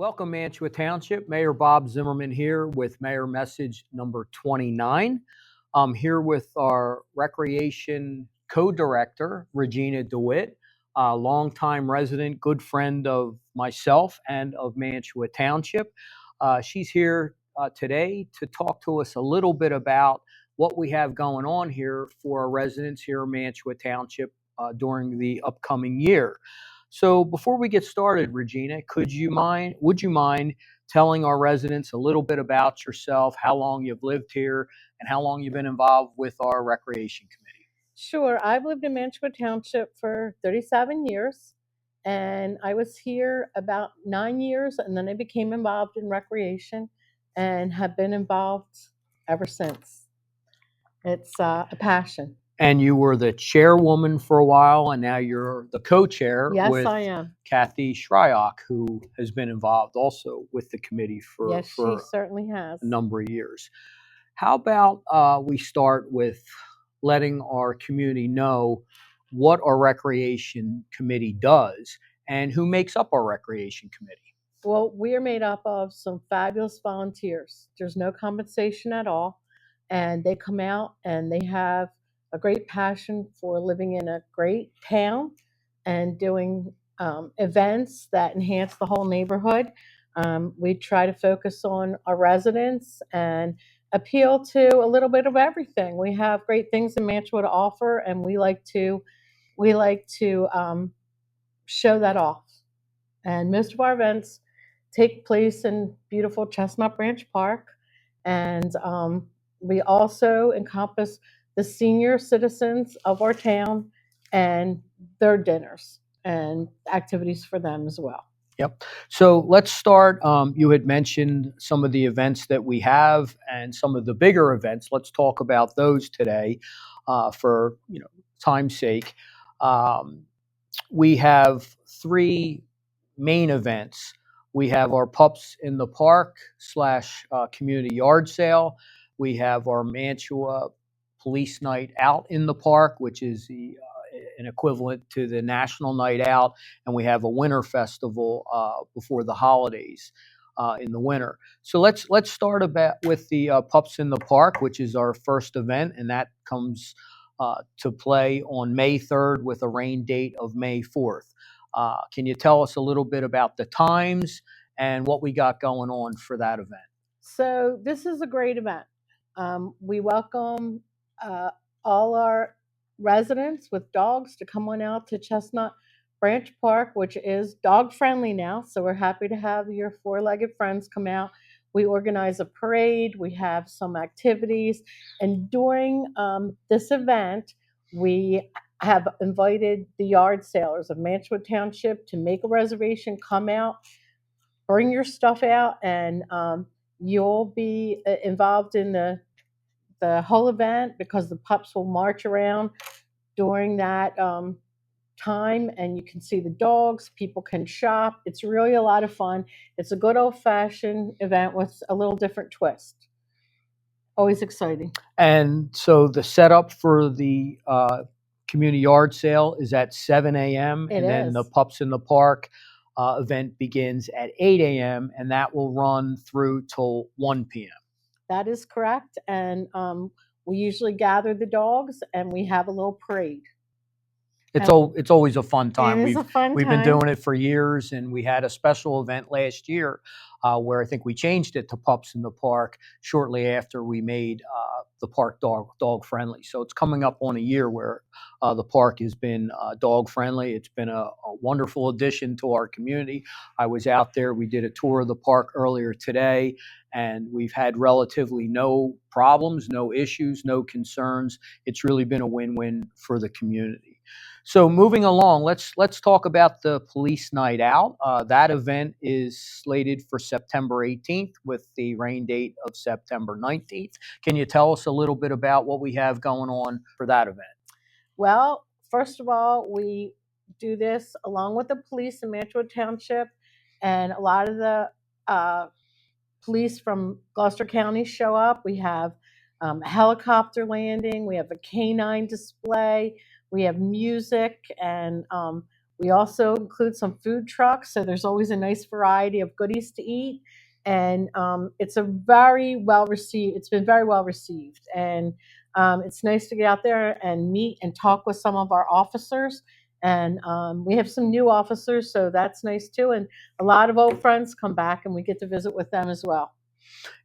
Welcome, Mantua Township. Mayor Bob Zimmerman here with Mayor Message number 29. I'm here with our Recreation Co-Director, Regina DeWitt, a longtime resident, good friend of myself and of Mantua Township. She's here today to talk to us a little bit about what we have going on here for our residents here in Mantua Township during the upcoming year. So before we get started, Regina, would you mind telling our residents a little bit about yourself, how long you've lived here, and how long you've been involved with our Recreation Committee? Sure. I've lived in Mantua Township for 37 years, and I was here about 9 years, and then I became involved in recreation and have been involved ever since. It's a passion. And you were the chairwoman for a while, and now you're the co-chair Yes, with I am. Kathy Shryock, who has been involved also with the committee for Yes, she certainly has. a number of years. How about we start with letting our community know what our Recreation Committee does and who makes up our Recreation Committee? Well, we are made up of some fabulous volunteers. There's no compensation at all, and they come out and they have a great passion for living in a great town and doing events that enhance the whole neighborhood. We try to focus on our residents and appeal to a little bit of everything. We have great things in Mantua to offer, and we like to show that off. And most of our events take place in beautiful Chestnut Branch Park, and we also encompass the senior citizens of our town and their dinners and activities for them as well. Yep. So let's start. You had mentioned some of the events that we have and some of the bigger events. Let's talk about those today for time's sake. We have three main events. We have our Pups in the Park / community yard sale. We have our Mantua Police Night Out in the Park, which is an equivalent to the National Night Out, and we have a winter festival before the holidays in the winter. So let's start with the Pups in the Park, which is our first event, and that comes to play on May 3rd with a rain date of May 4th. Can you tell us a little bit about the times and what we got going on for that event? So this is a great event. We welcome all our residents with dogs to come on out to Chestnut Branch Park, which is dog friendly now. So we're happy to have your four-legged friends come out. We organize a parade. We have some activities. And during this event, we have invited the yard salers of Mantua Township to make a reservation, come out, bring your stuff out, and you'll be involved in the whole event because the pups will march around during that time, and you can see the dogs. People can shop. It's really a lot of fun. It's a good old-fashioned event with a little different twist. Always exciting. And so the setup for the community yard sale is at 7 a.m. It and then is. the Pups in the Park event begins at 8 a.m. and that will run through till 1 p.m. That is correct. And we usually gather the dogs and we have a little parade. It's always a fun time. It is a fun We've been time. doing it for years, and we had a special event last year where I think we changed it to Pups in the Park shortly after we made the park dog friendly. So it's coming up on a year where the park has been dog friendly. It's been a wonderful addition to our community. I was out there. We did a tour of the park earlier today, and we've had relatively no problems, no issues, no concerns. It's really been a win-win for the community. So moving along, let's talk about the Police Night Out. That event is slated for September 18th with the rain date of September 19th. Can you tell us a little bit about what we have going on for that event? Well, first of all, we do this along with the police in Mantua Township, and a lot of the police from Gloucester County show up. We have a helicopter landing. We have a canine display. We have music, and We also include some food trucks, so there's always a nice variety of goodies to eat. And it's a very well received. It's been very well received, and it's nice to get out there and meet and talk with some of our officers. And we have some new officers, so that's nice too. And a lot of old friends come back, and we get to visit with them as well.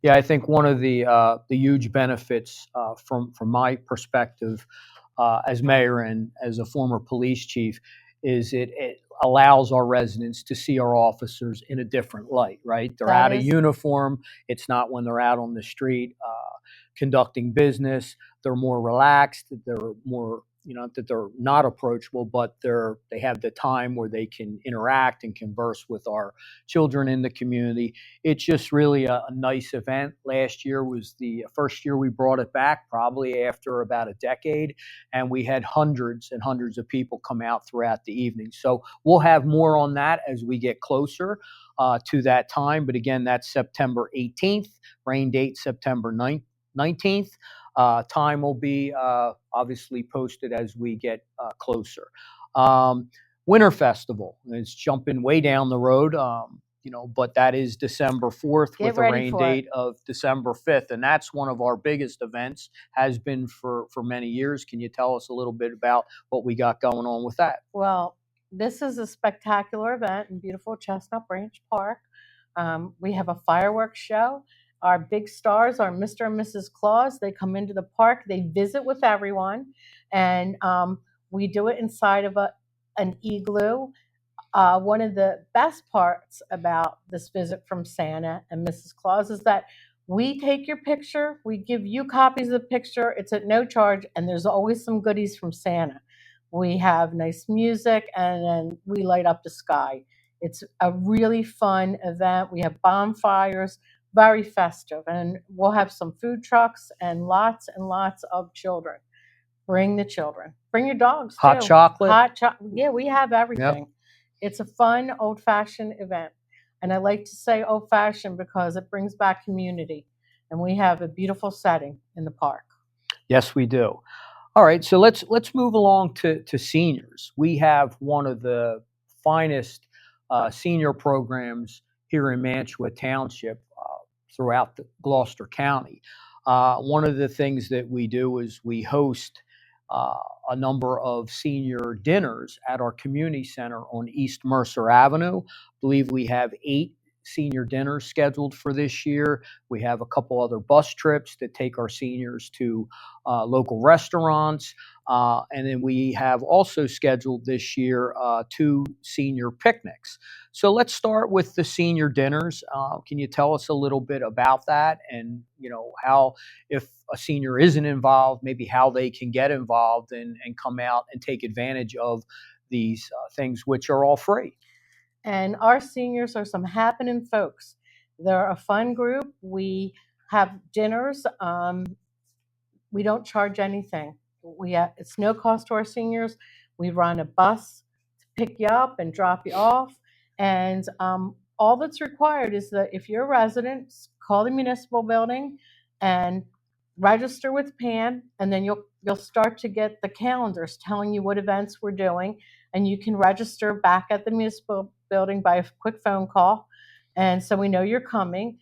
Yeah, I think one of the huge benefits from my perspective as mayor and as a former police chief is it allows our residents to see our officers in a different light. Right, they're That out of is uniform. It's not when they're out on the street conducting business. They're more relaxed. They're more, not that they're not approachable, but they have the time where they can interact and converse with our children in the community. It's just really a nice event. Last year was the first year we brought it back, probably after about a decade, and we had hundreds and hundreds of people come out throughout the evening. So we'll have more on that as we get closer to that time. But again, that's September 18th, rain date September 19th. Time will be obviously posted as we get closer. Um, Winter Festival is jumping way down the road, but that is December 4th Get with a ready rain for it. date of December 5th. And that's one of our biggest events, has been for many years. Can you tell us a little bit about what we got going on with that? Well, this is a spectacular event in beautiful Chestnut Branch Park. We have a fireworks show. Our big stars are Mr. and Mrs. Claus. They come into the park, they visit with everyone, and we do it inside of an igloo. One of the best parts about this visit from Santa and Mrs. Claus is that we take your picture, we give you copies of the picture, it's at no charge, and there's always some goodies from Santa. We have nice music, and then we light up the sky. It's a really fun event. We have bonfires, very festive, and we'll have some food trucks and lots of children. Bring the children. Bring your dogs Hot too. chocolate. Yeah, we have Yep. everything. It's a fun old-fashioned event. And I like to say old-fashioned because it brings back community. And we have a beautiful setting in the park. Yes, we do. All right, so let's move along to seniors. We have one of the finest senior programs here in Mantua Township throughout Gloucester County. One of the things that we do is we host a number of senior dinners at our community center on East Mercer Avenue. I believe we have 8 senior dinners scheduled for this year. We have a couple other bus trips that take our seniors to local restaurants. And then we have also scheduled this year 2 senior picnics. So let's start with the senior dinners. Can you tell us a little bit about that, and how, if a senior isn't involved, maybe how they can get involved and come out and take advantage of these things, which are all free? And our seniors are some happening folks. They're a fun group. We have dinners. We don't charge anything. It's no cost to our seniors. We run a bus to pick you up and drop you off. And all that's required is that if you're a resident, call the municipal building and register with Pam, and then you'll start to get the calendars telling you what events we're doing, and you can register back at the municipal building by a quick phone call, and so we know you're coming.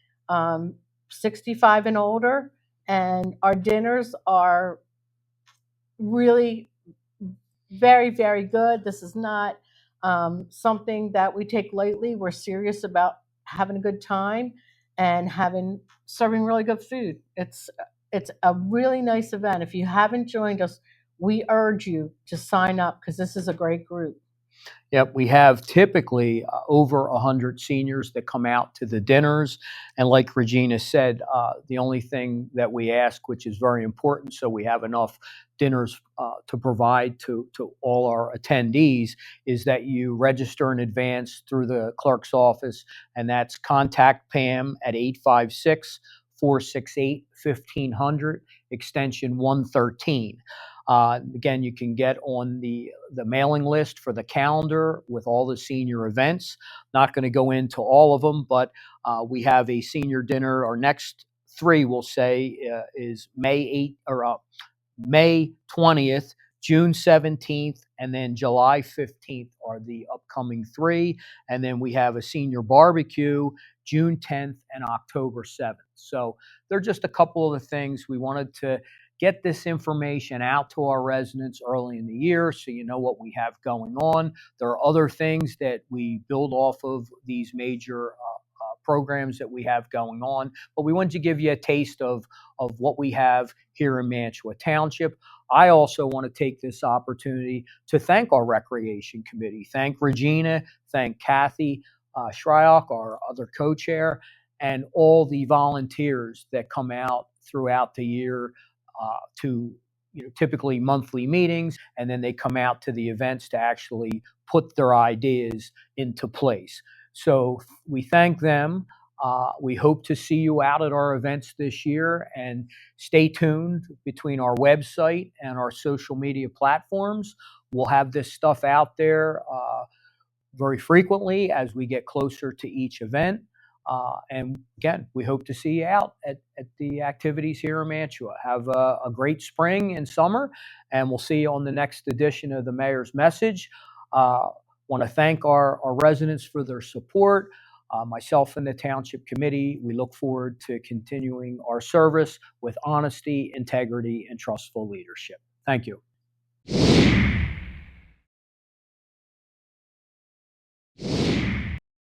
65 and older, and our dinners are really very, very good. This is not something that we take lightly. We're serious about having a good time and serving really good food. It's a really nice event. If you haven't joined us, we urge you to sign up because this is a great group. Yep, we have typically over 100 seniors that come out to the dinners. And like Regina said, the only thing that we ask, which is very important, so we have enough dinners to provide to all our attendees, is that you register in advance through the clerk's office, and that's contact Pam at 856-468-1500, extension 113. Again, you can get on the mailing list for the calendar with all the senior events. Not going to go into all of them, but we have a senior dinner. Our next 3, we'll say, is May 20th, June 17th, and then July 15th are the upcoming three. And then we have a senior barbecue June 10th and October 7th. So they're just a couple of the things we wanted to get this information out to our residents early in the year so you know what we have going on. There are other things that we build off of these major programs that we have going on, but we wanted to give you a taste of what we have here in Mantua Township. I also want to take this opportunity to thank our Recreation Committee, thank Regina, thank Kathy Shryock, our other co-chair, and all the volunteers that come out throughout the year to typically monthly meetings, and then they come out to the events to actually put their ideas into place. So we thank them. We hope to see you out at our events this year, and stay tuned between our website and our social media platforms. We'll have this stuff out there very frequently as we get closer to each event. And again, we hope to see you out at the activities here in Mantua. Have a great spring and summer, and we'll see you on the next edition of the Mayor's Message. Want to thank our residents for their support. Myself and the Township Committee, we look forward to continuing our service with honesty, integrity, and trustful leadership. Thank you.